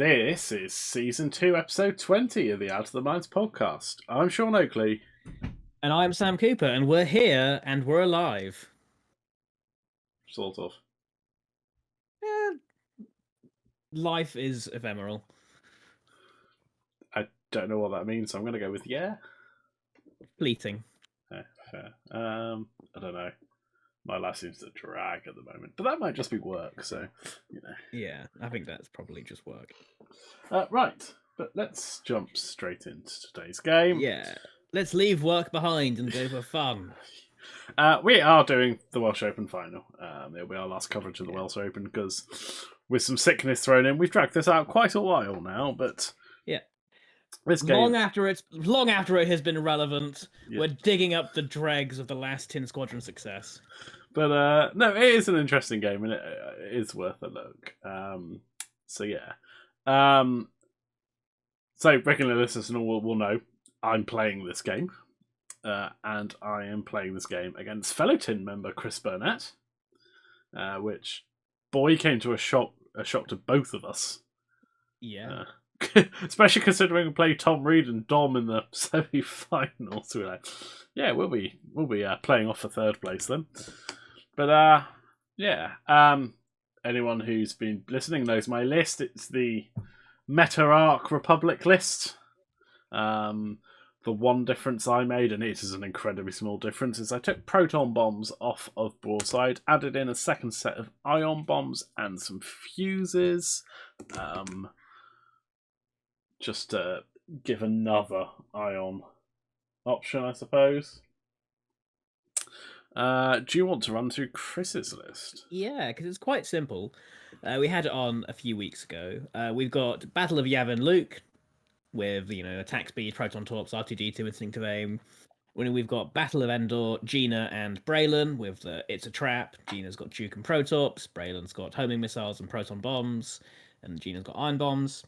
This is Season 2, Episode 20 of the Out of the Minds podcast. I'm Sean Oakley. And I'm Sam Cooper, and we're here, and we're alive. Sort of. Life is ephemeral. I don't know what that means, so I'm going to go with yeah. Fleeting. Fair. I don't know. My life seems to drag at the moment, but that might just be work, so, you know. Yeah, I think that's probably just work. Right, but let's jump straight into today's game. Yeah, let's leave work behind and go for fun. We are doing the Welsh Open Final. It'll be our last coverage of the Welsh Open, because with some sickness thrown in, we've dragged this out quite a while now, but... Yeah. This game... Long after it has been relevant, we're digging up the dregs of the last Tin Squadron success. But no, it is an interesting game, and it is worth a look. So yeah. So regular listeners will know I'm playing this game, and I am playing this game against fellow Tin member Chris Burnett, which boy came to a shock to both of us. Yeah. Especially considering we played Tom Reed and Dom in the semi-finals. We're like, yeah, we'll be playing off for third place then. But yeah. Anyone who's been listening knows my list. It's the Meta-Arc Republic list. The one difference I made, and it is an incredibly small difference, is I took proton bombs off of Broadside, added in a second set of ion bombs and some fuses. Just to give another ion option, I suppose. Do you want to run through Chris's list? Yeah, because it's quite simple. We had it on a few weeks ago. We've got Battle of Yavin Luke with, attack speed, proton torps, R2-D2, instinctive aim. We've got Battle of Endor, Gina and Braylon with the It's a Trap. Gina's got Duke and Protorps. Braylon's got homing missiles and proton bombs. And Gina's got iron bombs.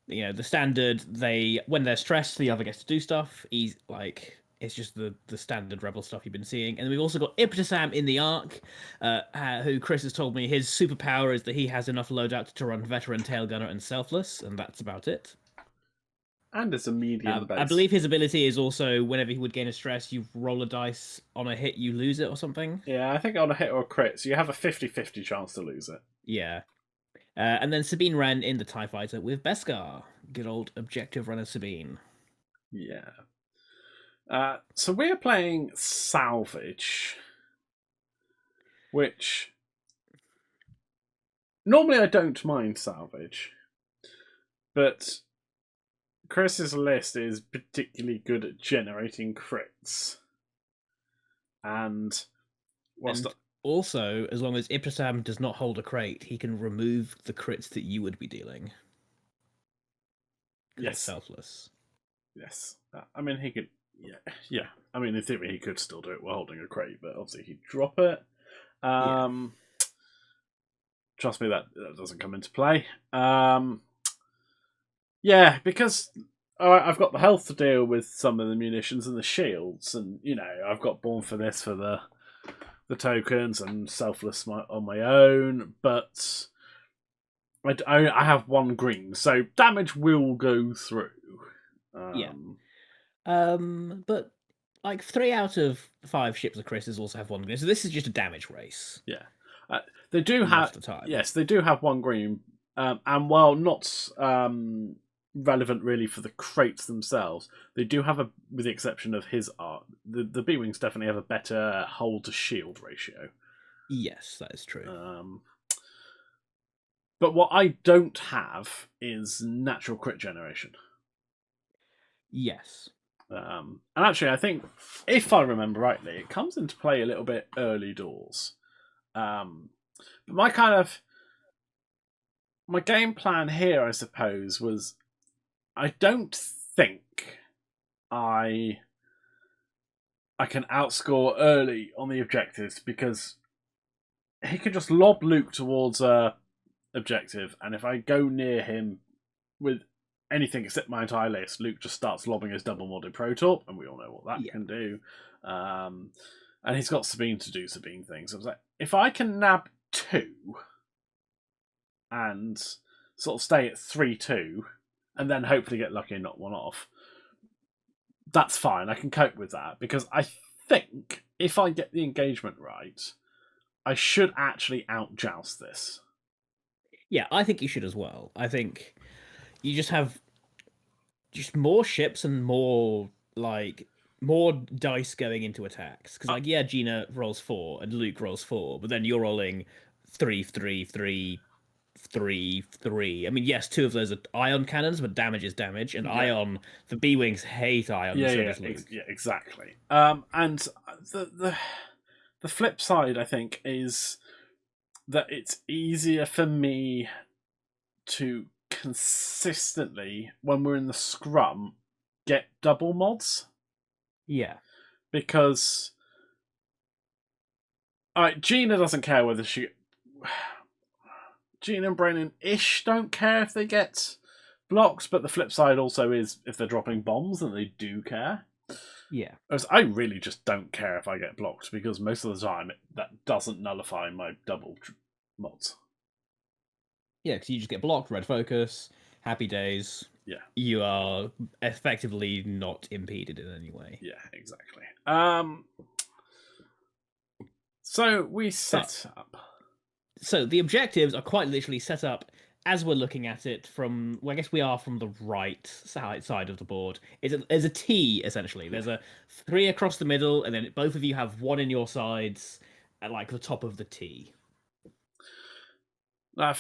The standard, when they're stressed, the other gets to do stuff. It's just the standard rebel stuff you've been seeing. And then we've also got Iptasam in the Arc, who Chris has told me his superpower is that he has enough loadout to run Veteran, Tailgunner, and Selfless, and that's about it. And it's a medium base. I believe his ability is also whenever he would gain a stress, you roll a dice. On a hit, you lose it or something. Yeah, I think on a hit or a crit, so you have a 50-50 chance to lose it. Yeah. And then Sabine Wren in the TIE Fighter with Beskar. Good old objective runner Sabine. Yeah. So we're playing Salvage, which normally I don't mind Salvage, but Chris's list is particularly good at generating crits. And also, as long as Iptasam does not hold a crate, he can remove the crits that you would be dealing. Yes. Selfless. Yes. I mean, he could... Yeah. I mean, in theory, he could still do it while holding a crate, but obviously he'd drop it. Trust me, that doesn't come into play. Yeah, because I've got the health to deal with some of the munitions and the shields, and, I've got Born for this for the tokens and Selfless on my own, but I have one green, so damage will go through. But 3 out of 5 ships of Chris's also have one green, so this is just a damage race. Yeah, they do have. The time. Yes, they do have one green, and while not relevant really for the crates themselves, they do have with the exception of his art, the B-Wings definitely have a better hold to shield ratio. Yes, that is true. But what I don't have is natural crit generation. Yes. And actually, I think, if I remember rightly, it comes into play a little bit early doors. But my game plan here, I suppose, was I don't think I can outscore early on the objectives, because he can just lob Luke towards a objective, and if I go near him with anything except my entire list, Luke just starts lobbing his double modded Protorp, and we all know what that can do. And he's got Sabine to do Sabine things. I was like, if I can nab 2 and sort of stay at 3-2 and then hopefully get lucky and knock one off, that's fine. I can cope with that because I think if I get the engagement right, I should actually out-joust this. Yeah, I think you should as well. I think you just have just more ships and more dice going into attacks. Because yeah, Gina rolls 4 and Luke rolls 4, but then you're rolling 3, 3, 3, 3, 3. I mean, yes, 2 of those are ion cannons, but damage is damage, and ion, the B-wings hate ion. So does Luke. Yeah, exactly. And the flip side, I think, is that it's easier for me to consistently, when we're in the scrum, get double mods. Yeah. Because Gina doesn't care whether she... Gina and Brennan-ish don't care if they get blocked, but the flip side also is if they're dropping bombs, then they do care. Yeah. Whereas I really just don't care if I get blocked, because most of the time that doesn't nullify my double mods. Yeah, because you just get blocked, red focus, happy days. Yeah. You are effectively not impeded in any way. Yeah, exactly. So we set up. So the objectives are quite literally set up as we're looking at it from, well, I guess we are from the right side of the board. There's a T, essentially. There's a 3 across the middle, and then both of you have 1 in your sides at like the top of the T. Now,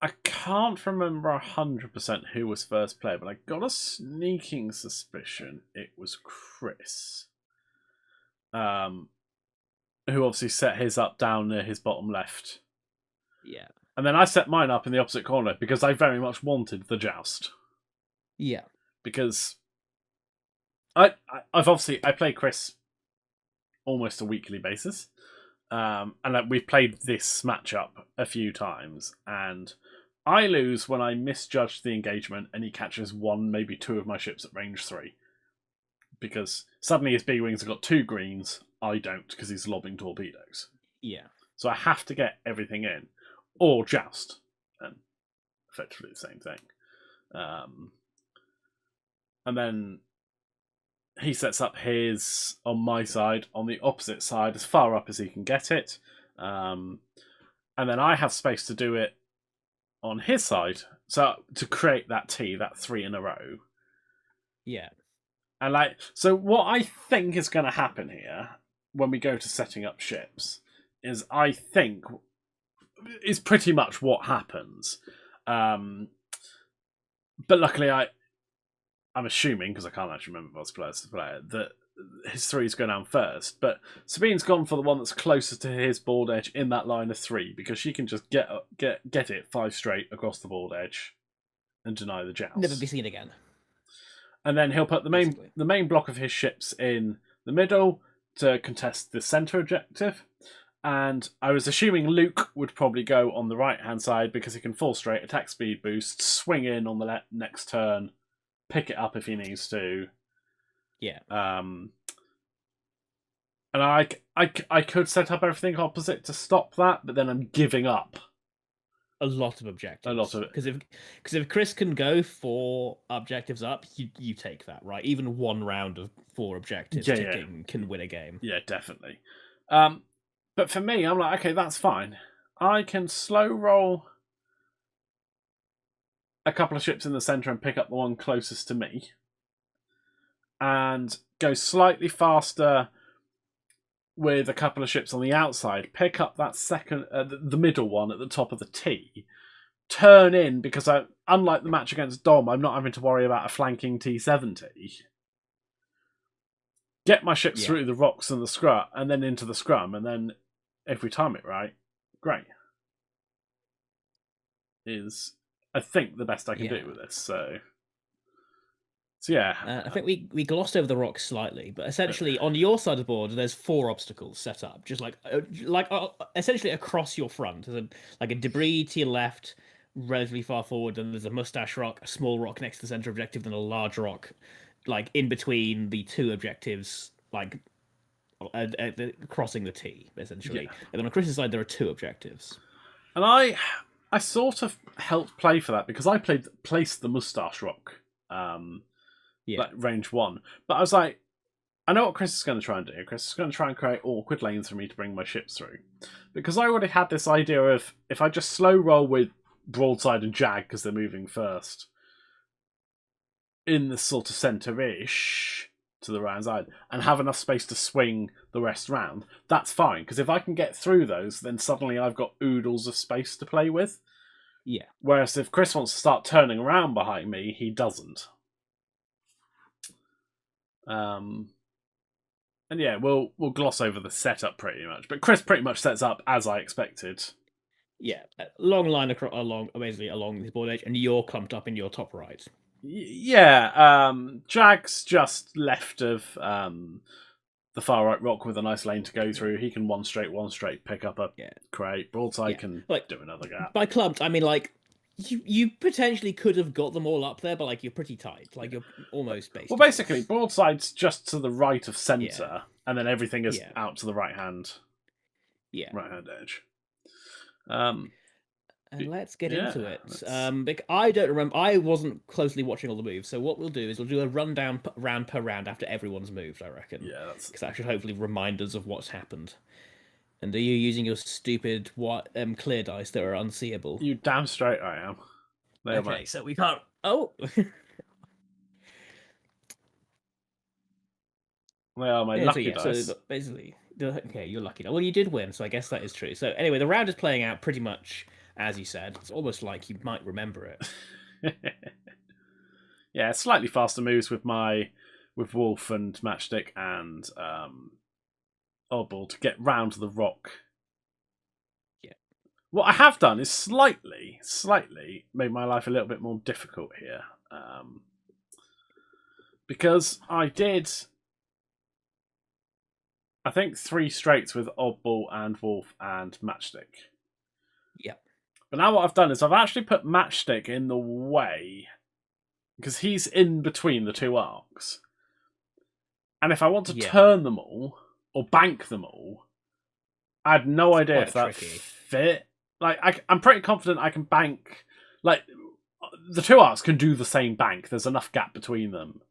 I can't remember 100% who was first player, but I got a sneaking suspicion it was Chris. Who obviously set his up down near his bottom left. Yeah. And then I set mine up in the opposite corner because I very much wanted the joust. Yeah. Because I've obviously I play Chris almost a weekly basis. And we've played this matchup a few times, and I lose when I misjudge the engagement and he catches 1, maybe 2 of my ships at range 3. Because suddenly his B-Wings have got 2 greens, I don't, because he's lobbing torpedoes. Yeah. So I have to get everything in, or joust, and effectively the same thing. And then he sets up his on my side, on the opposite side, as far up as he can get it. And then I have space to do it on his side, so to create that T, that 3 in a row. Yeah. And so what I think is going to happen here when we go to setting up ships is I think is pretty much what happens. But luckily I'm assuming, because I can't actually remember if I was player to player, that his 3s go down first. But Sabine's gone for the one that's closest to his board edge in that line of 3, because she can just get it 5 straight across the board edge and deny the joust. Never be seen again. And then he'll put the main block of his ships in the middle to contest the centre objective. And I was assuming Luke would probably go on the right-hand side because he can 4 straight, attack speed boost, swing in on the next turn, pick it up if he needs to. Yeah. And I could set up everything opposite to stop that, but then I'm giving up a lot of objectives. A lot of it. Because if Chris can go 4 objectives up, you take that, right? Even 1 round of 4 objectives ticking can win a game. Yeah, definitely. But for me, I'm like, okay, that's fine. I can slow roll a couple of ships in the centre and pick up the one closest to me. And go slightly faster with a couple of ships on the outside. Pick up that second, the middle one at the top of the T. Turn in, because unlike the match against Dom, I'm not having to worry about a flanking T70. Get my ships through the rocks and the scrum, and then into the scrum, and then if we time it right, great. Is, I think, the best I can do with this. So yeah. I think we glossed over the rocks slightly, but essentially on your side of the board, there's 4 obstacles set up, just like essentially across your front. There's a debris to your left, relatively far forward, and there's a mustache rock, a small rock next to the center objective, then a large rock, like in between the 2 objectives, like crossing the T, essentially. Yeah. And then on Chris's side, there are 2 objectives. And I sort of helped play for that because I placed the Moustache Rock, Yeah. range 1. But I was like, I know what Chris is going to try and do. Chris is going to try and create awkward lanes for me to bring my ships through. Because I already had this idea of, if I just slow roll with Broadside and Jag because they're moving first, in the sort of centre-ish to the round side, and have enough space to swing the rest round, that's fine. Because if I can get through those, then suddenly I've got oodles of space to play with. Yeah. Whereas if Chris wants to start turning around behind me, he doesn't. And yeah, we'll gloss over the setup pretty much. But Chris pretty much sets up as I expected. Yeah, a long line basically along this board edge, and you're clumped up in your top right. Yeah, Jag's just left of the far right rock with a nice lane to go through. He can one straight, pick up a crate. Broadside can do another gap. By clumped, I mean like you potentially could have got them all up there, but like you're pretty tight. Like you're almost basically. Well, basically, Broadside's just to the right of centre, and then everything is out to the right hand. Yeah. Right hand edge. And let's get into it. I don't remember. I wasn't closely watching all the moves, so what we'll do is we'll do a rundown round per round after everyone's moved. I reckon. Yeah, that's because that should hopefully remind us of what's happened. And are you using your stupid clear dice that are unseeable? You damn straight I am. Okay, so we can't. Oh. They are my lucky dice. So basically, okay, you're lucky. Well, you did win, so I guess that is true. So anyway, the round is playing out pretty much as you said. It's almost like you might remember it. Yeah, slightly faster moves with Wolf and Matchstick and Oddball to get round to the rock. Yeah. What I have done is slightly made my life a little bit more difficult here. Because I did, I think, 3 straights with Oddball and Wolf and Matchstick. Yep. But now what I've done is I've actually put Matchstick in the way, because he's in between the 2 arcs. And if I want to turn them all, or bank them all, I had no idea if that fit. Like, I'm pretty confident I can bank. Like, the 2 arcs can do the same bank. There's enough gap between them.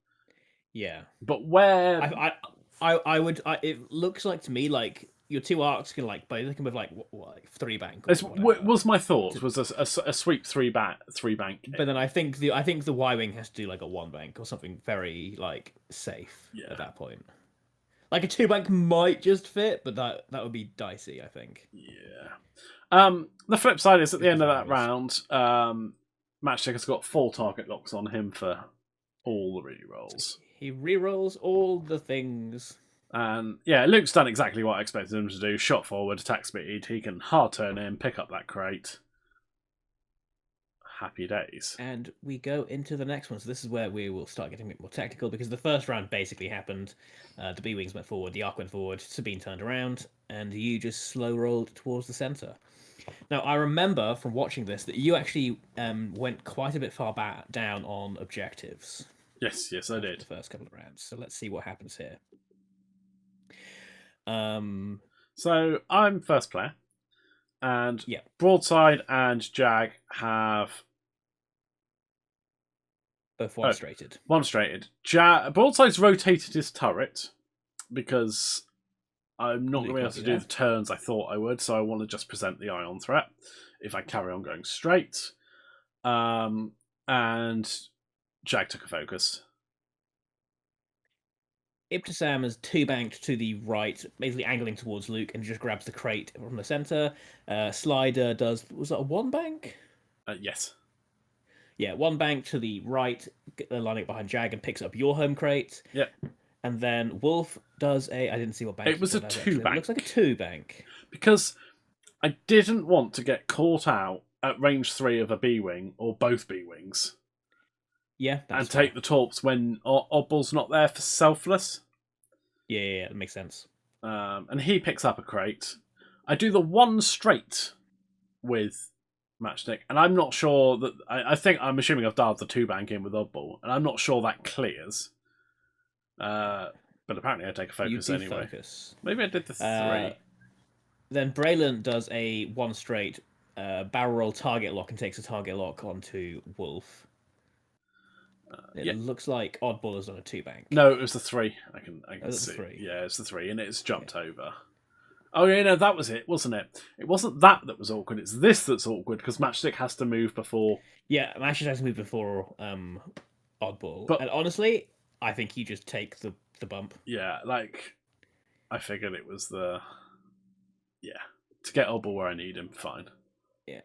Yeah. But where... I would... it looks like to me like your 2 arcs can like both can with like 3 bank. Was my thought was a sweep 3 bank. But then I think the Y wing has to do like a 1 bank or something very like safe at that point. Like a 2 bank might just fit, but that would be dicey, I think. Yeah. The flip side is at the end of that round, Matchstick has got 4 target locks on him for all the rerolls. He rerolls all the things. And yeah, Luke's done exactly what I expected him to do. Shot forward, attack speed. He can hard turn in, pick up that crate. Happy days. And we go into the next one. So this is where we will start getting a bit more technical, because the first round basically happened. The B-Wings went forward, the Arc went forward, Sabine turned around, and you just slow rolled towards the centre. Now, I remember from watching this that you actually went quite a bit far back down on objectives. Yes, I did. The first couple of rounds. So let's see what happens here. So I'm first player, and Broadside and Jag have both one-straighted. One-straighted. Broadside's rotated his turret because I'm not going to be able to do the turns I thought I would, so I want to just present the ion threat if I carry on going straight. And Jag took a focus. Ibtisam is 2 banked to the right, basically angling towards Luke, and just grabs the crate from the centre. Slider does... Was that a 1 bank? Yes. Yeah, 1 bank to the right, lining up behind Jag, and picks up your home crate. Yep. And then Wolf does a... I didn't see what bank it was. A 2 bank. It looks like a 2 bank. Because I didn't want to get caught out at range 3 of a B-Wing, or both B-Wings. Yeah, and take the torps when Oddball's not there for selfless. Yeah, that makes sense. And he picks up a crate. I do the 1 straight with Matchstick, and I'm not sure that... I'm assuming I've dialed the 2 bank in with Oddball, and I'm not sure that clears. But apparently I take a focus anyway. Focus. Maybe I did the 3. Then Braylon does a 1 straight barrel roll target lock and takes a target lock onto Wolf. It looks like Oddball is on a 2-bank. No, it was the 3. I can It's see. a 3. Yeah, it's the 3, and it's jumped over. Oh yeah, no, that was it, wasn't it? It wasn't that was awkward. It's this that's awkward because Matchstick has to move before. Yeah, Matchstick has to move before Oddball. But and honestly, I think you just take the bump. yeah, I figured it was to get Oddball where I need him. Fine. Yeah.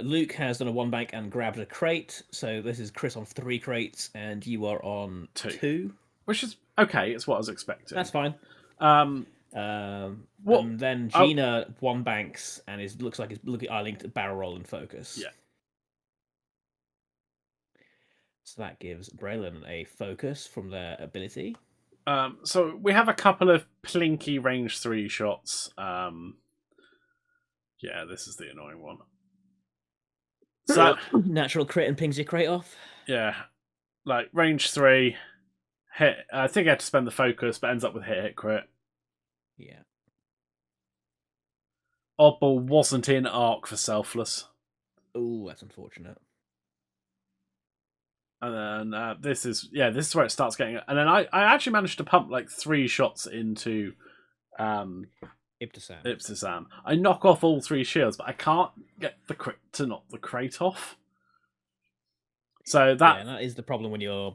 Luke has done a 1-bank and grabbed a crate, so this is Chris on 3 crates, and you are on 2. Which is okay. It's what I was expecting. That's fine. What? And then Gina 1-banks and looks like it's eyeing to barrel roll and focus. Yeah. So that gives Braylon a focus from their ability. So we have a couple of plinky range 3 shots. Yeah, this is the annoying one. So natural crit and pings your crate off. Yeah, like range 3 hit. I think I had to spend the focus, but ends up with hit crit. Yeah. Oddball wasn't in arc for selfless. Oh, that's unfortunate. And then this is where it starts getting. And then I actually managed to pump like 3 shots into Ibtisam. I knock off all 3 shields, but I can't get the crit to knock the crate off. So that is the problem when you're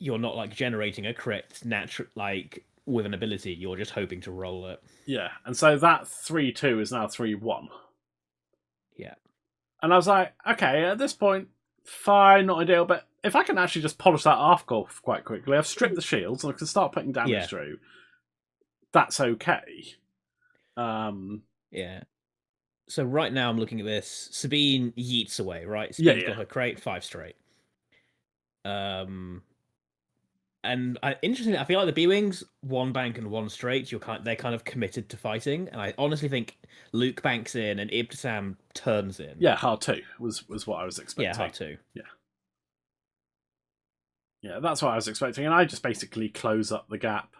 not like generating a crit with an ability. You're just hoping to roll it. Yeah, and so that 3-2 is now 3-1. Yeah. And I was like, okay, at this point, fine, not ideal, but if I can actually just polish that arc off quite quickly, I've stripped the shields and I can start putting damage through. That's okay. Yeah. So right now I'm looking at this. Sabine yeets away, right? Sabine's got her crate 5 straight. And interestingly, I feel like the B-Wings, 1-bank and 1 straight, they're kind of committed to fighting. And I honestly think Luke banks in and Ibtisam turns in. Yeah, hard 2 was what I was expecting. Yeah, hard 2. Yeah. Yeah, that's what I was expecting. And I just basically close up the gap.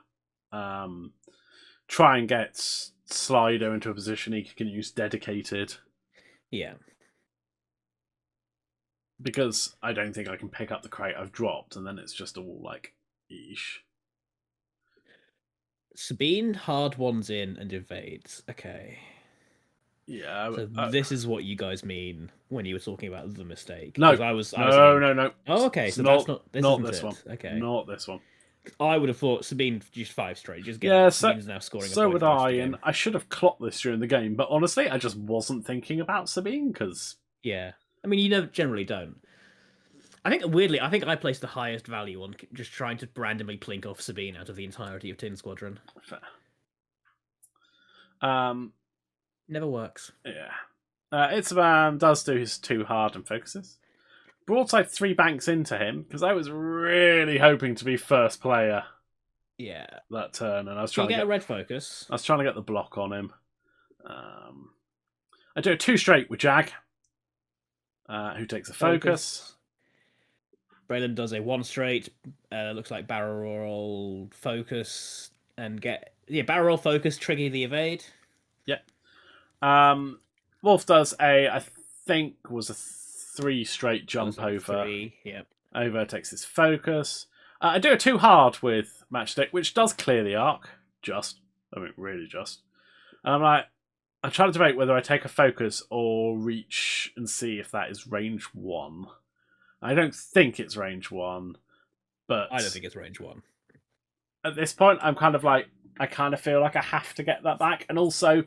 Try and get Slido into a position he can use dedicated. Yeah. Because I don't think I can pick up the crate I've dropped, and then it's just all like, eesh. Sabine hard ones in and evades. Okay. Yeah. So this is what you guys mean when you were talking about the mistake. No. I was No. Oh, okay. So that's not this one. Okay. Not this one. I would have thought Sabine just 5 straight. Sabine's now scoring. So would I, and I should have clocked this during the game. But honestly, I just wasn't thinking about Sabine because. Yeah, I mean, you generally don't. I think weirdly, I placed the highest value on just trying to randomly plink off Sabine out of the entirety of Tin Squadron. Fair. Never works. Yeah. Ibtisam does do his 2 hard and focuses. Broadside 3 banks into him because I was really hoping to be first player. Yeah. That turn, and I was trying to get a red focus. I was trying to get the block on him. I do a 2 straight with Jag, who takes a focus. Braylon does a 1 straight. Looks like barrel roll focus and barrel roll focus trigger the evade. Yep. Wolf does I think was a 3 straight jump over. 3, yep. Over takes his focus. I do a 2 hard with Matchstick, which does clear the arc. Really just. And I'm like, I try to debate whether I take a focus or reach and see if that is range 1. I don't think it's range 1, but I don't think it's range 1. At this point, I'm kind of like, I kind of feel like I have to get that back, and also,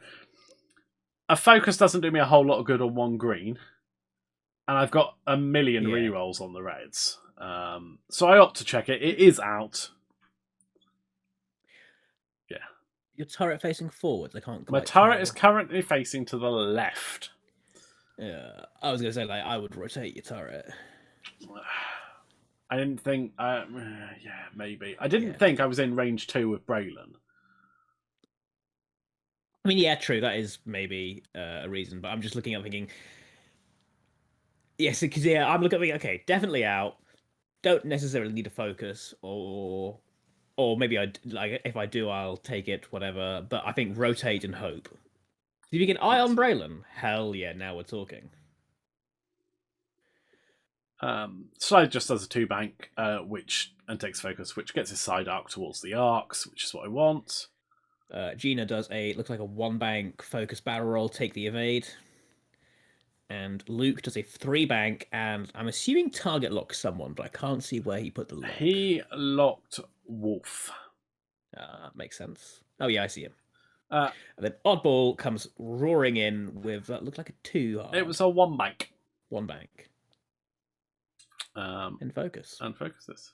a focus doesn't do me a whole lot of good on 1 green, and I've got a million rerolls on the reds, so I opt to check it. It is out. Yeah. Your turret facing forwards. I can't. My turret is currently facing to the left. Yeah, I was gonna say I would rotate your turret. I didn't think. Maybe. I didn't think I was in range 2 with Braylon. I mean, yeah, true. That is maybe a reason, but I'm just looking at thinking. Yes, because I'm looking at thinking, okay, definitely out. Don't necessarily need to focus, or maybe if I do, I'll take it, whatever. But I think rotate and hope. Did you get eye on Braylon? Hell yeah, now we're talking. Slide just does a 2-bank, and takes focus, which gets his side arc towards the arcs, which is what I want. Gina does looks like a 1-bank focus barrel roll, take the evade. And Luke does a 3-bank, and I'm assuming target locks someone, but I can't see where he put the lock. He locked Wolf. Makes sense. Oh yeah, I see him. And then Oddball comes roaring in with that looked like a 2 hard. It was a 1-bank. 1-bank. And focus. And focuses.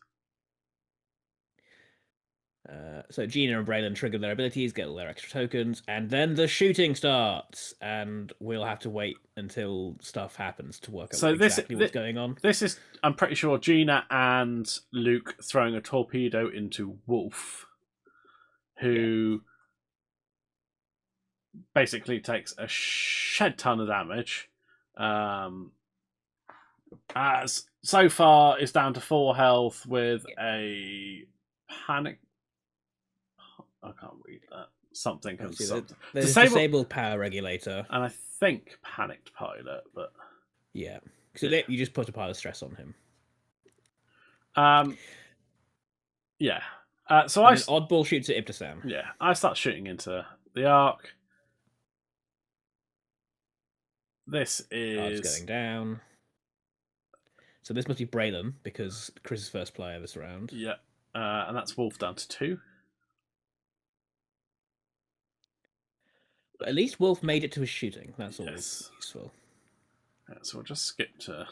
So Gina and Braylon trigger their abilities, get all their extra tokens, and then the shooting starts. And we'll have to wait until stuff happens to work out exactly what's going on. This is, I'm pretty sure, Gina and Luke throwing a torpedo into Wolf, who basically takes a shed ton of damage. As so far is down to 4 health with a panic. I can't read that. Something and something. There's disabled power regulator, and I think panicked pilot, but yeah, so you just put a pile of stress on him. Yeah. So Oddball shoots at Ibtisam. Yeah, I start shooting into the arc. This is going down. So this must be Braylon because Chris is first player this round. Yeah, and that's Wolf down to 2. But at least Wolf made it to his shooting. That's always useful. Yeah, so we'll just skip to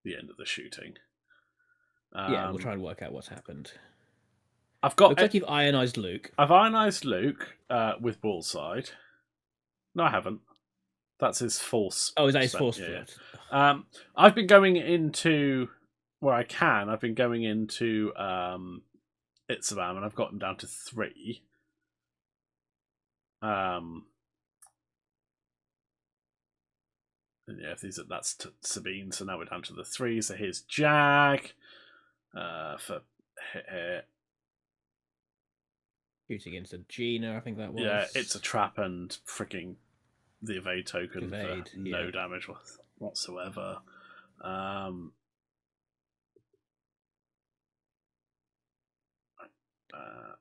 the end of the shooting. Yeah, we'll try and work out what's happened. Looks like you've ionized Luke. I've ionized Luke with Bullside. No, I haven't. That's his force. Oh, is that his force? Yeah. I've been going into where I can. I've been going into Itzabam, and I've gotten down to 3. And yeah, that's Sabine. So now we're down to the 3. So here's Jag for hit. Shooting into Gina, I think that was. Yeah, it's a trap and freaking the evade token for no damage whatsoever. And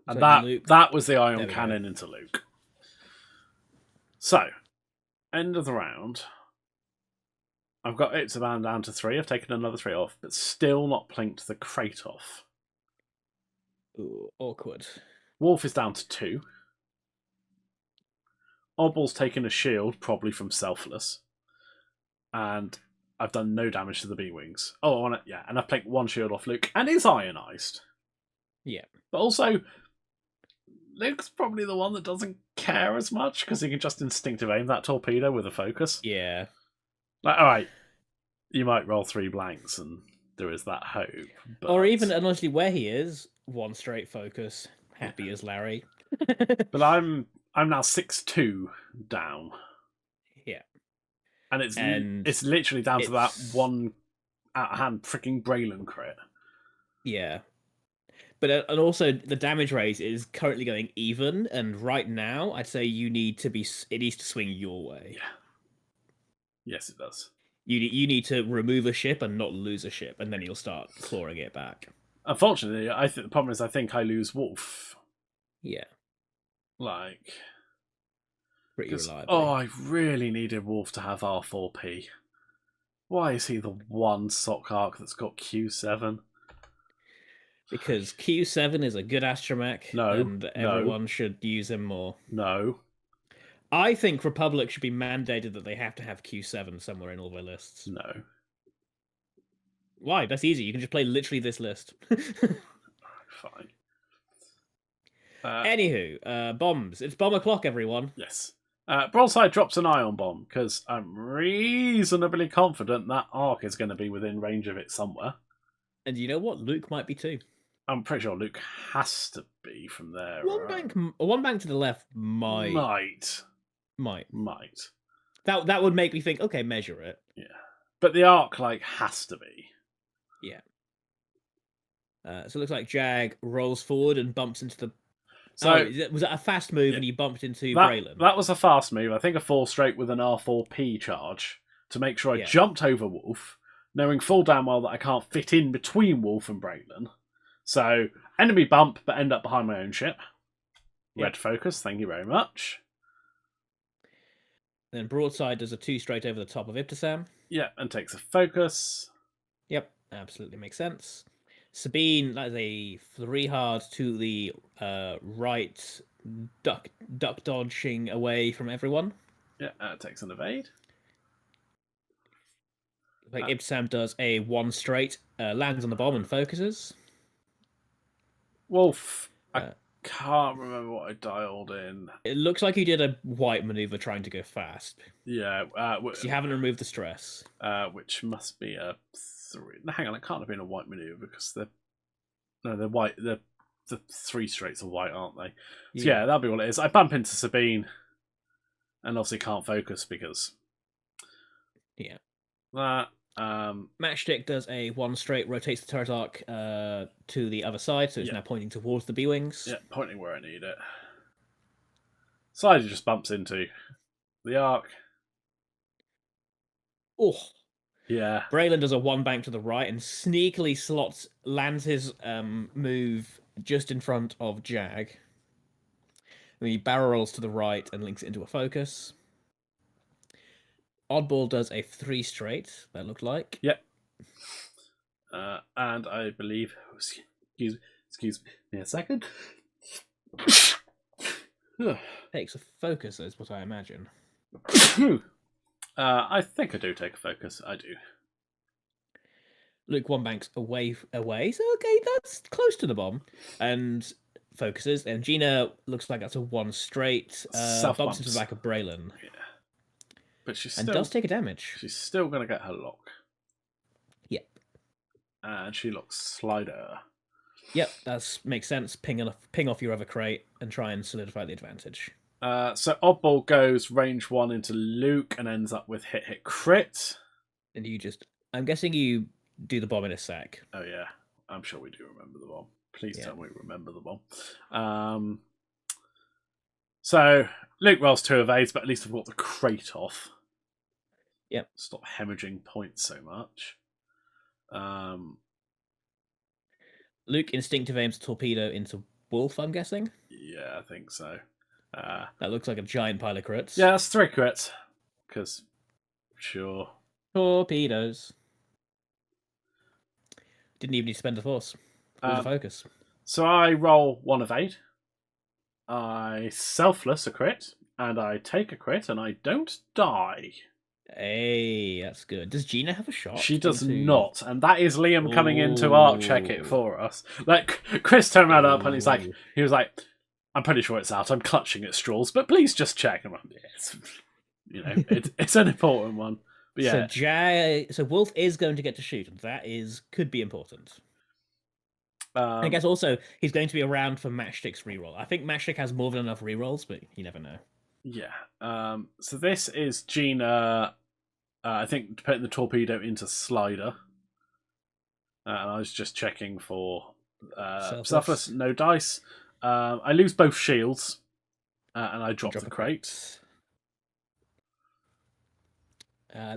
that was the ion cannon into Luke. So, end of the round. I've got Itzabam down to 3. I've taken another 3 off, but still not plinked the crate off. Ooh, awkward. Wolf is down to 2. Oddball's taken a shield, probably from Selfless. And I've done no damage to the B-Wings. Oh, and I've plinked 1 shield off Luke, and it's ionized. Yeah. But also, Luke's probably the one that doesn't care as much, because he can just instinctive aim that torpedo with a focus. Yeah. Like, alright, you might roll 3 blanks, and there is that hope. But... Or even, honestly, where he is, 1 straight focus. Happy as Larry. But I'm now 6-2 down. Yeah. And it's literally down to that 1 out-of-hand freaking Braylon crit. Yeah. But and also the damage rate is currently going even, and right now I'd say it needs to swing your way. Yeah. Yes, it does. You need to remove a ship and not lose a ship, and then you'll start clawing it back. Unfortunately, I think the problem is I think I lose Wolf. Yeah. Like, pretty reliably. Oh, I really needed Wolf to have R4P. Why is he the one sock arc that's got Q7? Because Q7 is a good astromech, and everyone should use him more. No. I think Republic should be mandated that they have to have Q7 somewhere in all their lists. No. Why? That's easy. You can just play literally this list. Fine. Anywho, bombs. It's bomb o'clock, everyone. Yes. Broadside drops an ion bomb, because I'm reasonably confident that arc is going to be within range of it somewhere. And you know what? Luke might be too. I'm pretty sure Luke has to be from there. One bank to the left might. That would make me think, okay, measure it. Yeah. But the arc, has to be. Yeah. So it looks like Jag rolls forward and bumps into the So was that a fast move and you bumped into that, Braylon? that was a fast move. I think a 4 straight with an R4P charge to make sure I jumped over Wolf, knowing full damn well that I can't fit in between Wolf and Braylon. So, enemy bump, but end up behind my own ship. Red focus, thank you very much. Then Broadside does a 2 straight over the top of Ibtisam. Yeah, and takes a focus. Yep, absolutely makes sense. Sabine, that is a 3 hard to the right, duck dodging away from everyone. Yeah, takes an evade. Like Ibtisam does a 1 straight, lands on the bomb and focuses. Wolf, I can't remember what I dialed in. It looks like you did a white maneuver trying to go fast. Yeah. You haven't removed the stress. Which must be a 3. Hang on, it can't have been a white maneuver because they're white. The 3 straights are white, aren't they? So yeah, that'll be what it is. I bump into Sabine and obviously can't focus because... Yeah. That... Matchstick does a 1 straight, rotates the turret arc to the other side, so it's now pointing towards the B-Wings. Yeah, pointing where I need it. Slider just bumps into the arc. Oh. Yeah. Braylon does a 1 bank to the right and sneakily lands his move just in front of Jag. And he barrel rolls to the right and links it into a focus. Oddball does a 3 straight, that looked like. Yep. And I believe... Excuse me a second. Takes a focus, is what I imagine. I think I do take a focus. I do. Luke 1 banks away. So okay, that's close to the bomb. And focuses. And Gina looks like that's a 1 straight. Bumps into the back of Braylon. Yeah. But she's and does take a damage. She's still going to get her lock. Yep. And she locks Slider. Yep, that makes sense. Ping off your other crate and try and solidify the advantage. So Oddball goes range 1 into Luke and ends up with hit crit. And I'm guessing you do the bomb in a sec. Oh yeah, I'm sure we do remember the bomb. Please tell me we remember the bomb. So Luke rolls 2 evades, but at least I've got the crate off. Yep. Stop hemorrhaging points so much. Luke instinctive aims torpedo into Wolf, I'm guessing? Yeah, I think so. That looks like a giant pile of crits. Yeah, that's 3 crits. Because, sure. Torpedoes. Didn't even need to spend a force. With a focus. So I roll 1 evade. I selfless a crit. And I take a crit and I don't die. Hey, that's good. Does Gina have a shot? She does not, and that is Liam coming in to arc check it for us. Like Chris turned around up and he was like, "I'm pretty sure it's out. I'm clutching at straws, but please just check." And I'm like, it's an important one. But yeah. So Wolf is going to get to shoot, and that could be important. I guess also he's going to be around for Matchstick's reroll. I think Matchstick has more than enough rerolls, but you never know. Yeah. So this is Gina, I think, putting the torpedo into Slider. And I was just checking for selfless, no dice. I lose both shields, and I drop the crate.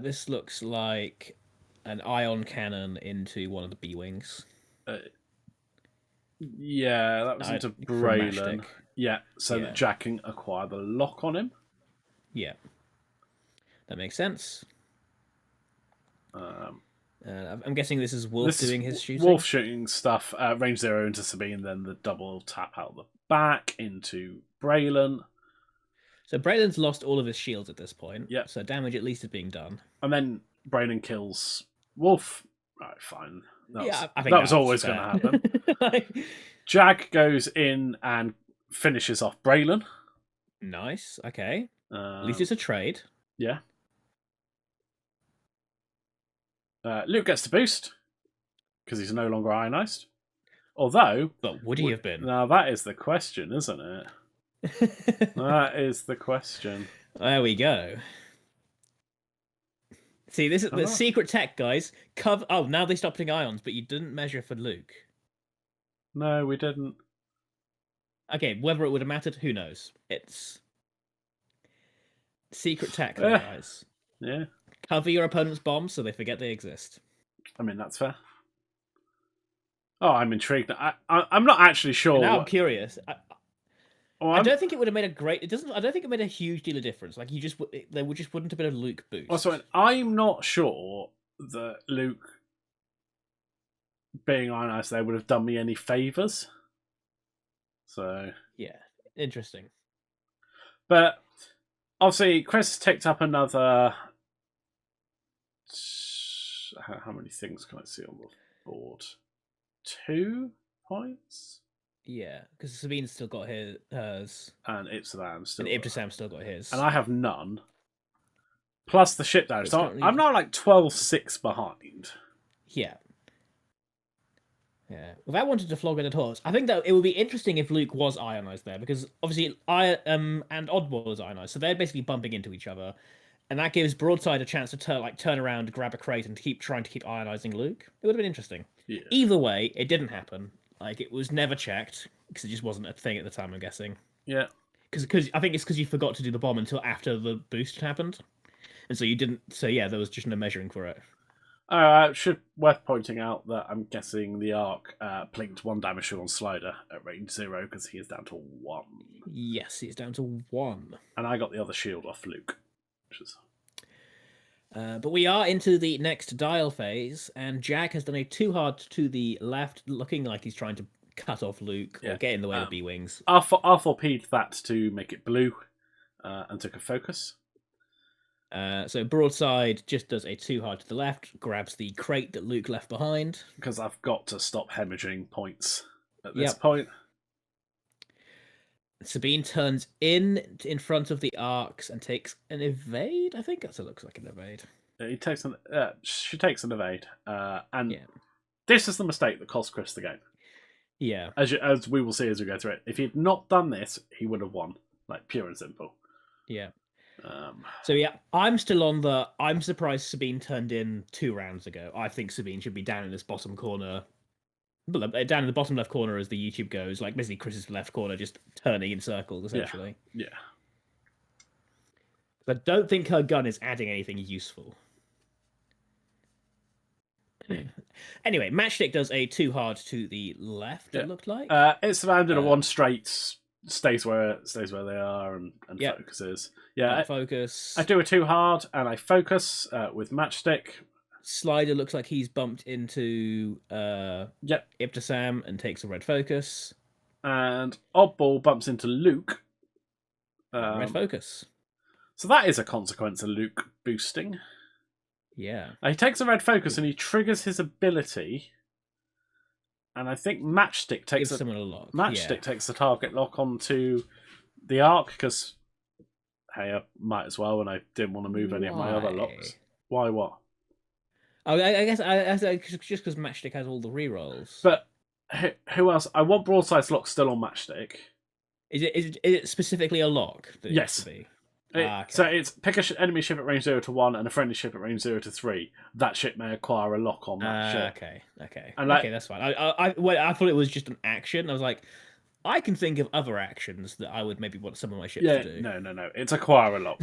This looks like an ion cannon into one of the B-Wings. Yeah, that was into Braylon. Yeah, so that Jack can acquire the lock on him. Yeah. That makes sense. I'm guessing this is Wolf doing his shooting? Wolf shooting stuff. Range 0 into Sabine, then the double tap out the back into Braylon. So Braylon's lost all of his shields at this point. Yeah. So damage at least is being done. And then Braylon kills Wolf. Right, fine. I think that was always going to happen. Jag goes in and finishes off Braylon. Nice. Okay. At least it's a trade. Yeah. Luke gets the boost because he's no longer ionized. Although, but would he have been? Now that is the question, isn't it? That is the question. There we go. See, this is the secret tech, guys. Now they stopped putting ions, but you didn't measure for Luke. No, we didn't. Okay, whether it would have mattered, who knows? It's secret tech, there, Yeah, guys. yeah. Cover your opponent's bombs so they forget they exist. I mean, that's fair. Oh, I'm intrigued. I'm not actually sure. And now I'm curious. Oh, I don't think it would have made a great. It doesn't. I don't think it made a huge deal of difference. Like you just, there would just wouldn't have been a Luke boost. Also, I'm not sure that Luke being ionized there would have done me any favors. So yeah, interesting. But obviously, Chris ticked up another. How many things can I see on the board? 2 points. Yeah, because Sabine's still got hers, and Ipsam still. And Ibtisam still got his, and I have none. Plus the ship damage. So currently... I'm now like 12-6 behind. Yeah. Yeah. Without wanting to flog it at horse, I think that it would be interesting if Luke was ionized there, because obviously and Oddball is ionized, so they're basically bumping into each other, and that gives Broadside a chance to turn around, grab a crate, and keep trying to keep ionizing Luke. It would have been interesting. Yeah. Either way, it didn't happen. Like, it was never checked because it just wasn't a thing at the time, I'm guessing. Yeah. Because I think it's because you forgot to do the bomb until after the boost happened, and so you didn't. So yeah, there was just no measuring for it. Should worth pointing out that I'm guessing the Arc plinked 1 damage on Slider at range 0 because he is down to 1. Yes, he's down to 1. And I got the other shield off Luke. Which is... But we are into the next dial phase, and Jack has done a 2 hard to the left, looking like he's trying to cut off Luke or get in the way of B-Wings. R4P'd that to make it blue and took a focus. So Broadside just does a 2 hard to the left, grabs the crate that Luke left behind. Because I've got to stop hemorrhaging points at this point. Sabine turns in front of the arcs and takes an evade. I think that looks like an evade. She takes an evade, and this is the mistake that cost Chris the game. Yeah, as we will see as we go through it. If he'd not done this, he would have won, like pure and simple. Yeah. So yeah, I'm still on the. I'm surprised Sabine turned in 2 rounds ago. I think Sabine should be down in this bottom corner. Down in the bottom left corner as the YouTube goes, like basically Chris's left corner, just turning in circles, essentially. Yeah. I don't think her gun is adding anything useful. Anyway, Matchstick does a 2 hard to the left, it looked like. It's surrounded a 1 straight, stays where they are and focuses. Yeah, focus. I do a 2 hard and I focus with Matchstick. Slider looks like he's bumped into Ibtisam and takes a red focus. And Oddball bumps into Luke. Red focus. So that is a consequence of Luke boosting. Yeah. He takes a red focus and he triggers his ability. And I think Matchstick takes someone a lock. Matchstick takes the target lock onto the Arc because, hey, I might as well, and I didn't want to move any of my other locks. Why what? I guess just because Matchstick has all the rerolls. But who else? I want Broadside's lock still on Matchstick. Is it specifically a lock? That yes. Okay. So it's pick an enemy ship at range 0 to 1 and a friendly ship at range 0 to 3. That ship may acquire a lock on that ship. Okay. And okay, that's fine. I thought it was just an action. I was like, I can think of other actions that I would maybe want some of my ships to do. No. It's acquire a lock.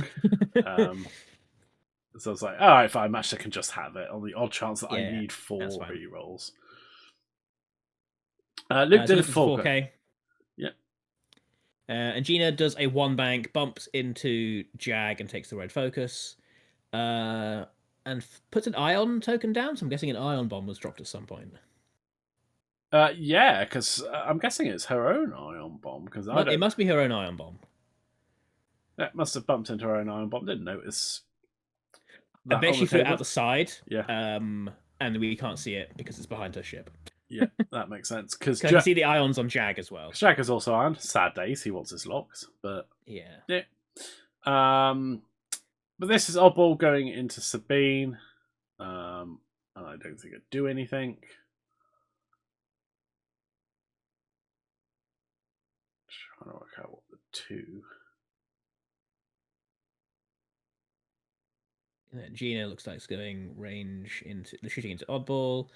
So I was like, all right, fine. Matchstick can just have it on the odd chance that I need 4 rerolls. Luke did a 4K. Yeah. And Gina does a 1 bank, bumps into Jag and takes the red focus. And puts an ion token down. So I'm guessing an ion bomb was dropped at some point. Yeah, because I'm guessing it's her own ion bomb. It must be her own ion bomb. That must have bumped into her own ion bomb. Didn't notice. I bet she threw it out the side. Yeah. And we can't see it because it's behind her ship. Yeah, that makes sense. Because I can see the ions on Jag as well. Jag is also ion. Sad days. He wants his locks, but yeah. But this is Oddball going into Sabine, and I don't think it'd do anything. Trying to work out what the 2. Gina looks like it's going range into shooting into Oddball.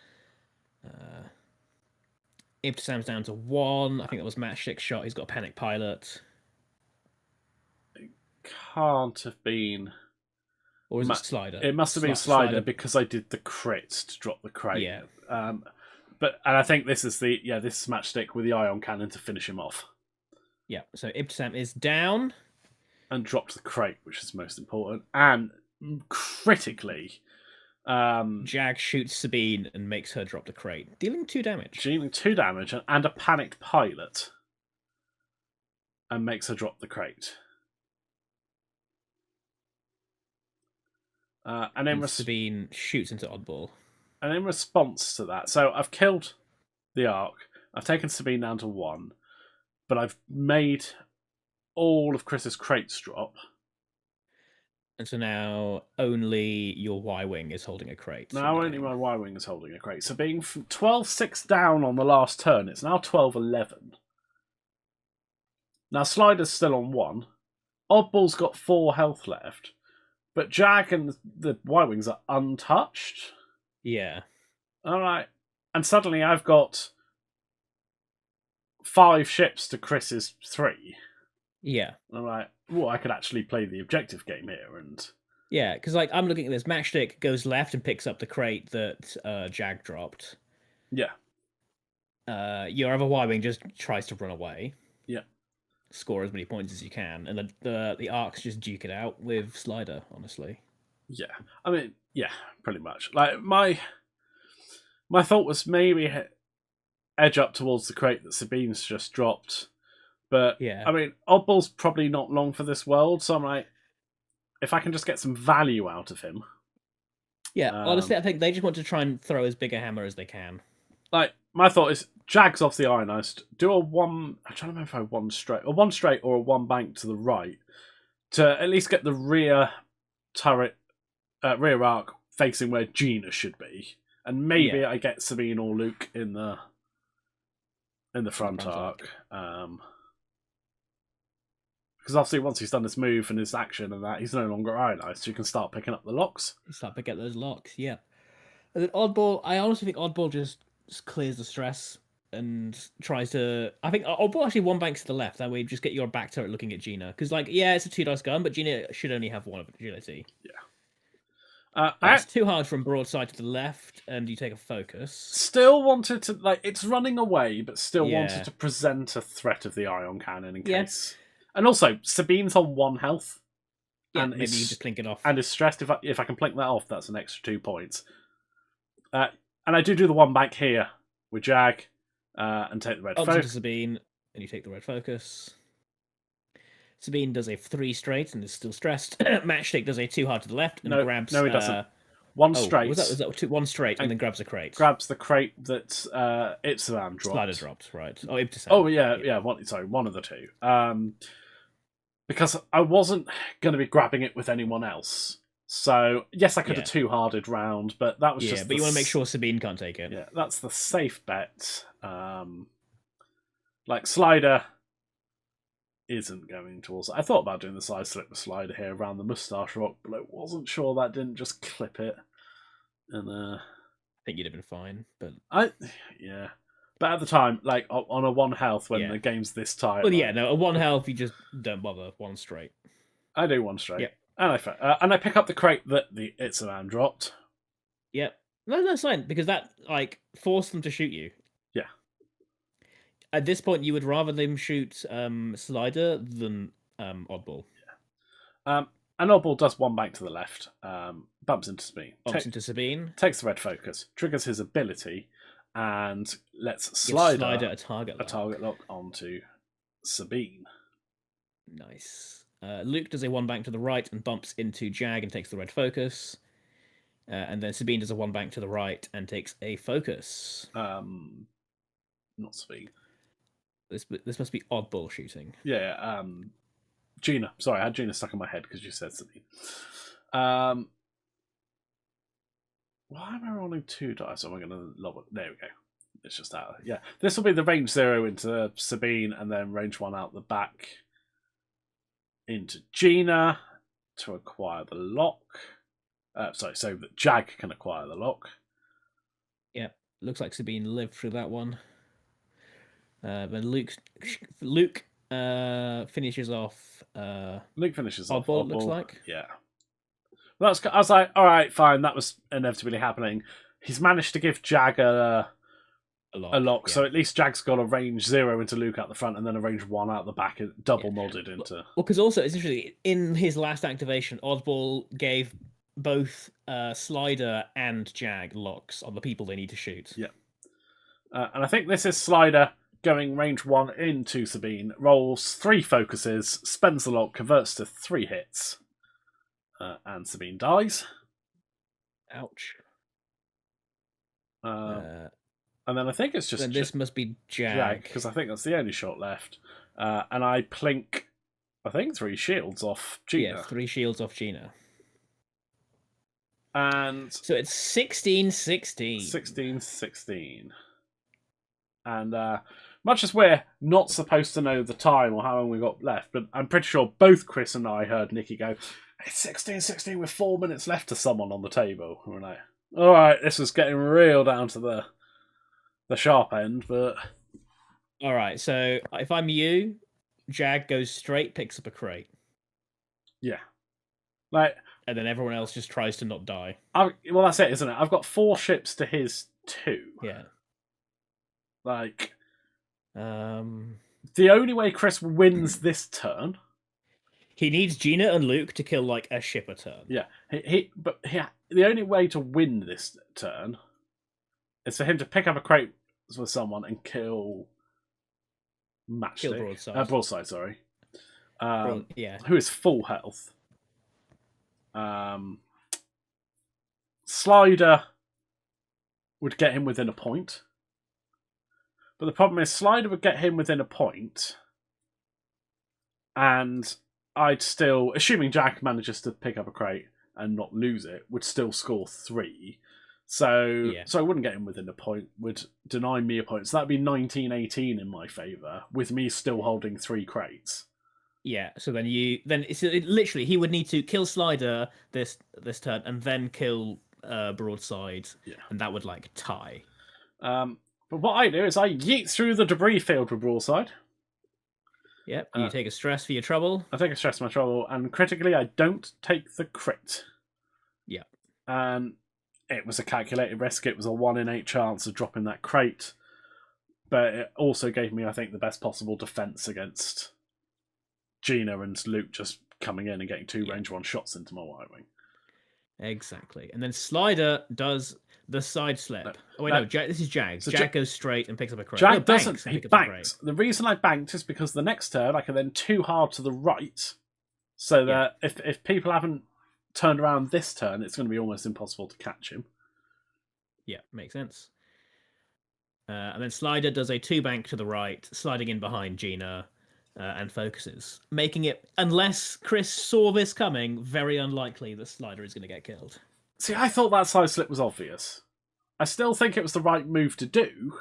Ibtisam's down to 1. I think that was Matchstick's shot. He's got a panic pilot. Can't have been. Or is it Slider? It must have been Slider because I did the crit to drop the crate. Yeah. And I think this is this is Matchstick with the ion cannon to finish him off. Yeah. So Ibtisam is down and dropped the crate, which is most important. And critically, Jag shoots Sabine and makes her drop the crate, dealing 2 damage. Dealing 2 damage and a panicked pilot, and makes her drop the crate. And then Sabine shoots into Oddball. And in response to that, so I've killed the Ark. I've taken Sabine down to 1, but I've made all of Chris's crates drop. And so now only your Y-Wing is holding a crate. Now only my Y-Wing is holding a crate. So being 12-6 down on the last turn, it's now 12-11. Now Slider's still on 1. Oddball's got 4 health left. But Jag and the Y-Wings are untouched. Yeah. Alright. And suddenly I've got 5 ships to Chris's 3. Yeah. Alright. Well, I could actually play the objective game here and... Yeah, because like I'm looking at this. Matchstick goes left and picks up the crate that Jag dropped. Yeah. Your other Y-Wing just tries to run away. Yeah. Score as many points as you can. And the Arcs just duke it out with Slider, honestly. Yeah. I mean, yeah, pretty much. Like, my thought was maybe edge up towards the crate that Sabine's just dropped. But, yeah. I mean, Oddball's probably not long for this world, so I'm like, if I can just get some value out of him. Yeah, honestly, I think they just want to try and throw as big a hammer as they can. Like, my thought is, Jag's off the ionized, do a 1... I'm trying to remember if I 1 straight. A 1 straight or a 1 bank to the right to at least get the rear turret, rear arc facing where Gina should be. And maybe I get Sabine or Luke in the front arc. Because obviously once he's done his move and his action and that, he's no longer ionized, so you can start picking up the locks. Start picking up those locks, yeah. And then Oddball, I honestly think Oddball just clears the stress and tries to... I think Oddball actually 1 banks to the left, that way you just get your back turret looking at Gina. Because, like, yeah, it's a 2-dice gun, but Gina should only have 1 of agility. Yeah. It's too hard from broadside to the left, and you take a focus. Still wanted to, like, it's running away, but still wanted to present a threat of the ion cannon in case. And also, Sabine's on 1 health. Yeah, and maybe you just plink it off. And is stressed. If I can plink that off, that's an extra 2 points. And I do the 1 bank here with Jag, and take the red focus. Up to Sabine, and you take the red focus. Sabine does a 3 straight and is still stressed. Matchstick does a 2 hard to the left and grabs... No, he doesn't. 1 straight. Was that 1 straight and then grabs a crate? Grabs the crate that Ibtisam dropped. Slider dropped, right. Oh, Ibtisam. Oh, yeah. One of the 2. Because I wasn't going to be grabbing it with anyone else. So, yes, I could have 2-harded round, but that was just... Yeah, but you want to make sure Sabine can't take it. Yeah, that's the safe bet. Like, Slider isn't going towards... I thought about doing the side slip with Slider here around the moustache rock, but I wasn't sure that didn't just clip it. And I think you'd have been fine, but... Yeah. But at the time, like, on a 1 health when the game's this tight... Well, yeah, no, a 1 health, you just don't bother. 1 straight. I do 1 straight. Yep. And I pick up the crate that the Ibtisam dropped. Yep. No, that's fine, because that, like, forced them to shoot you. Yeah. At this point, you would rather them shoot Slider than Oddball. Yeah. And Oddball does 1 bank to the left. Bumps into Sabine. Into Sabine. Takes the red focus. Triggers his ability. And lets Slider a target lock onto Sabine. Nice. Luke does a 1 bank to the right and bumps into Jag and takes the red focus. And then Sabine does a 1 bank to the right and takes a focus. Not Sabine. This must be Oddball shooting. Yeah, Gina. Sorry, I had Gina stuck in my head because you said Sabine. Why am I rolling 2 dice? Am I going to lob it? There we go. It's just out. Yeah, this will be the range 0 into Sabine and then range 1 out the back into Gina to acquire the lock. So that Jag can acquire the lock. Yep. Looks like Sabine lived through that one. Then Luke finishes off Luke finishes off Oddball. It oddball. looks like. Yeah. Well, I was like, all right, fine. That was inevitably happening. He's managed to give Jag a lock, yeah. so at least Jag's got a range 0 into Luke out the front, and then a range 1 out the back, double modded into. Well, because also it's interesting. In his last activation, Oddball gave both Slider and Jag locks on the people they need to shoot. Yeah. And I think this is Slider going range 1 into Sabine, rolls 3 focuses, spends the lock, converts to 3 hits, and Sabine dies. Ouch. And then I think it's just... Then this must be Jag. Because I think that's the only shot left. And I plink, I think, 3 shields off Gina. Yeah, 3 shields off Gina. And... So it's 16-16. 16-16. And much as we're not supposed to know the time or how long we've got left, but I'm pretty sure both Chris and I heard Nikki go, it's 16-16 with 4 minutes left to someone on the table. And we're like, all right, this is getting real down to the sharp end, but... All right, so if I'm you, Jag goes straight, picks up a crate. Yeah. Like... And then everyone else just tries to not die. Well, that's it, isn't it? I've got 4 ships to his 2. Yeah. Like... The only way Chris wins this turn... He needs Gina and Luke to kill, like, a ship a turn. Yeah. The only way to win this turn is for him to pick up a crate with someone and kill Matchstick. Kill Broadside. Broadside, sorry. Yeah. Who is full health. Slider would get him within a point. But the problem is Slider would get him within a point, and I'd still, assuming Jack manages to pick up a crate and not lose it, would still score 3. So I wouldn't get him within a point, would deny me a point. So that'd be 19-18 in my favour, with me still holding 3 crates. Yeah, so then literally he would need to kill Slider this turn and then kill Broadside, and that would like tie. But what I do is I yeet through the debris field with Broadside. Yep, you take a stress for your trouble. I take a stress for my trouble, and critically I don't take the crit. Yeah. It was a calculated risk. It was a 1 in 8 chance of dropping that crate. But it also gave me, I think, the best possible defense against Gina and Luke just coming in and getting 2 range 1 shots into my Y wing. Exactly. And then Slider does the side slip. This is Jag. So Jag goes straight and picks up a crate. Jag doesn't. He banked. The reason I banked is because the next turn I can then 2 hard to the right, so that if people haven't turned around this turn, it's going to be almost impossible to catch him. Yeah, makes sense. And then Slider does a 2 bank to the right, sliding in behind Gina, and focuses, making it, unless Chris saw this coming, very unlikely that Slider is going to get killed. See, I thought that side slip was obvious. I still think it was the right move to do.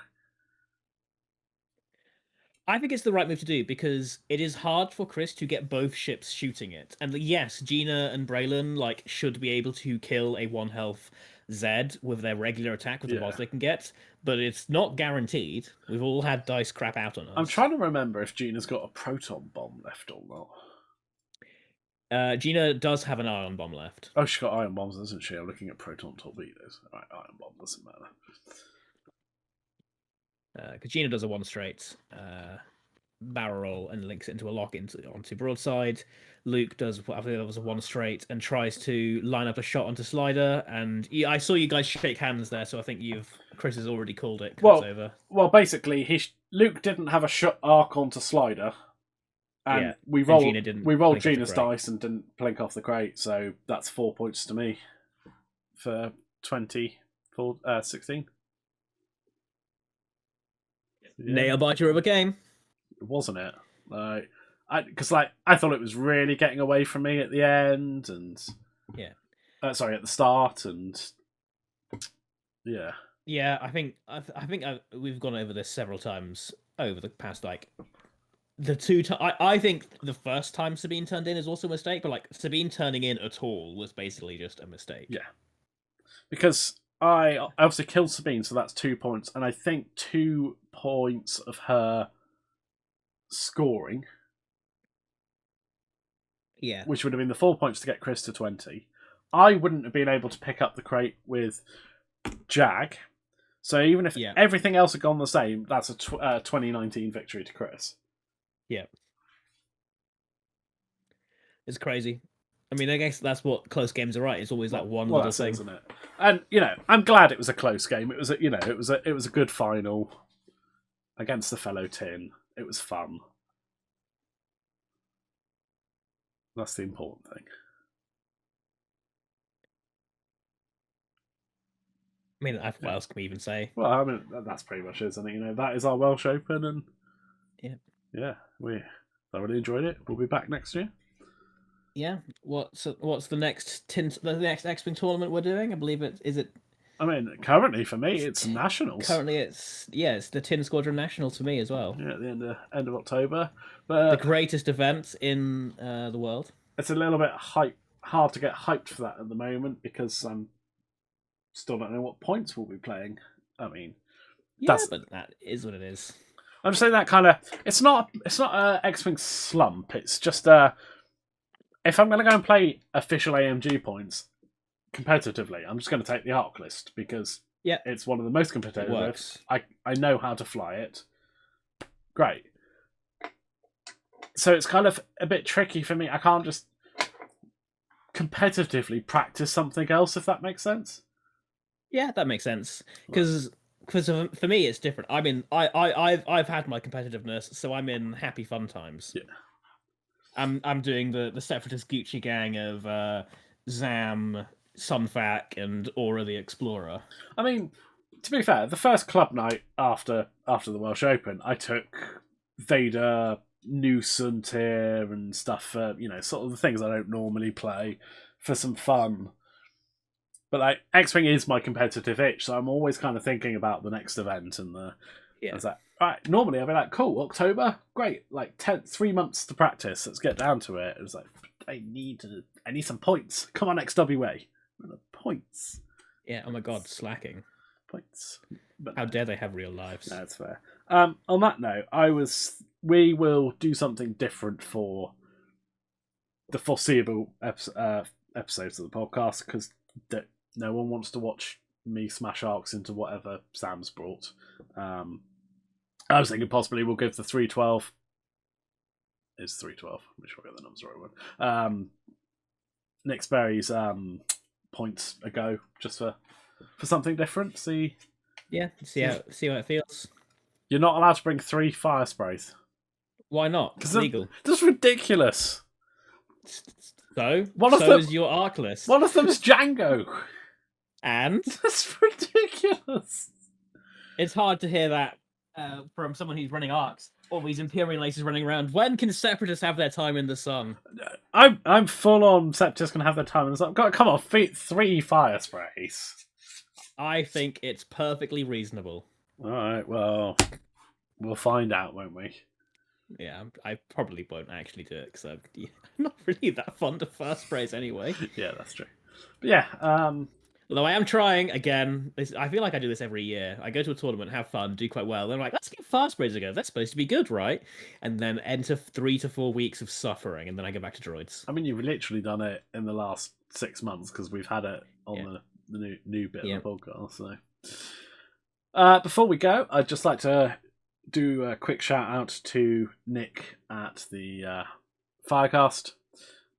I think it's the right move to do because it is hard for Chris to get both ships shooting it. And yes, Gina and Braylon should be able to kill a 1 health Zed with their regular attack with the mods they can get, but it's not guaranteed. We've all had dice crap out on us. I'm trying to remember if Gina's got a proton bomb left or not. Gina does have an ion bomb left. Oh, she's got ion bombs, doesn't she? I'm looking at proton torpedoes. Right, ion bomb doesn't matter. Because Gina does a 1 straight barrel roll and links it into a lock onto Broadside. Luke does, I think that was a 1 straight, and tries to line up a shot onto Slider. And I saw you guys shake hands there, so I think Chris has already called it. Over. Well, basically, Luke didn't have a shot arc onto Slider, and we rolled Gina's dice and didn't plink off the crate, so that's 4 points to me for 16. Nail biter of a game, wasn't it? Because I thought it was really getting away from me at the end, and at the start, and I think we've gone over this several times over the past the 2 times. I think the first time Sabine turned in is also a mistake, but Sabine turning in at all was basically just a mistake. Yeah, because I obviously killed Sabine, so that's 2 points, and I think 2 points of her scoring, Yeah. which would have been the 4 points to get Chris to 20. I wouldn't have been able to pick up the crate with Jag. So even if everything else had gone the same, that's a 2019 victory to Chris. Yeah. It's crazy. I mean, I guess that's what close games are, right? It's always that one little thing, isn't it? And I'm glad it was a close game. It was a good final against the fellow Tin. It was fun. That's the important thing. I mean, what else can we even say? Well, I mean, that's pretty much it, isn't it? That is our Welsh Open, and we thoroughly enjoyed it. We'll be back next year. Yeah. What's the next X-Wing tournament we're doing? I believe it. I mean, currently for me, it's Nationals. Currently, it's the Tin Squadron Nationals for me as well. Yeah, at the end of October. But the greatest event in the world. It's a little bit hard to get hyped for that at the moment because still don't know what points we'll be playing. I mean, but that is what it is. I'm saying that kind of it's not a X-Wing slump. It's just if I'm going to go and play official AMG points competitively, I'm just going to take the Arc list because it's one of the most competitive. It works. I know how to fly it. Great. So it's kind of a bit tricky for me. I can't just competitively practice something else, if that makes sense. Yeah, that makes sense. Because for me, it's different. I mean, I've had my competitiveness, so I'm in happy fun times. Yeah. I'm doing the Separatist Gucci gang of Zam, Sunfac, and Aura the Explorer. I mean, to be fair, the first club night after the Welsh Open, I took Vader, Newsant here and stuff for, sort of the things I don't normally play for some fun. But like X-Wing is my competitive itch, so I'm always kind of thinking about the next event and I was like, right, normally I'd be like, cool, October, great, like 3 months to practice, let's get down to it. It was like, I need some points. Come on, XWA. Points. Yeah, oh my god, slacking. Points. But how dare they have real lives? That's fair. On that note, we will do something different for the foreseeable episodes of the podcast because no one wants to watch me smash arcs into whatever Sam's brought. I was thinking possibly we'll give the 312. It's 312. I'm sure I got the numbers right one. Nick Sperry's points a go just for something different. See how it feels. You're not allowed to bring 3 fire sprays. Why not? It's legal. That's ridiculous. So is your arc list. One of them's Django. And? That's ridiculous. It's hard to hear that from someone who's running arcs. All these Imperial Aces running around. When can Separatists have their time in the sun? I'm full on Separatists can have their time in the sun. God, come on, 3 fire sprays. I think it's perfectly reasonable. All right, well, we'll find out, won't we? Yeah, I probably won't actually do it because I'm not really that fond of fire sprays anyway. Yeah, that's true. But yeah, although I am trying again. I feel like I do this every year. I go to a tournament, have fun, do quite well. Then I'm like, let's get fire sprays again. That's supposed to be good, right? And then enter 3 to 4 weeks of suffering, and then I go back to droids. I mean, you've literally done it in the last 6 months because we've had it on the new bit of the podcast. So, before we go, I'd just like to do a quick shout out to Nick at the Firecast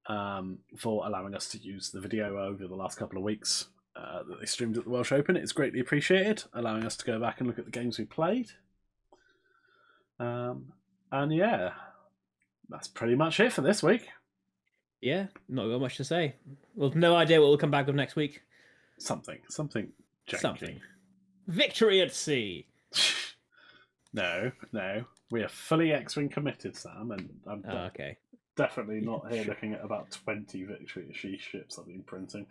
for allowing us to use the video over the last couple of weeks that they streamed at the Welsh Open. It's greatly appreciated, allowing us to go back and look at the games we played. And yeah, that's pretty much it for this week. Yeah, not got much to say. We've no idea what we'll come back with next week. Something janky. Something. Victory at sea. No. We are fully X-Wing committed, Sam, and I'm definitely not here looking at about 20 Victory at Sea ships I've been printing.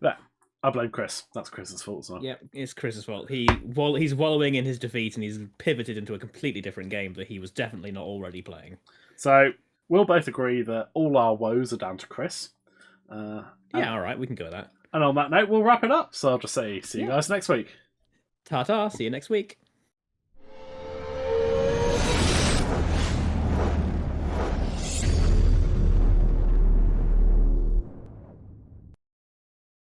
Yeah. I blame Chris. That's Chris's fault as well. Yeah, it's Chris's fault. He's wallowing in his defeat and he's pivoted into a completely different game that he was definitely not already playing. So, we'll both agree that all our woes are down to Chris. All right, we can go with that. And on that note, we'll wrap it up. So I'll just say, see you Yeah. guys next week. Ta-ta, see you next week.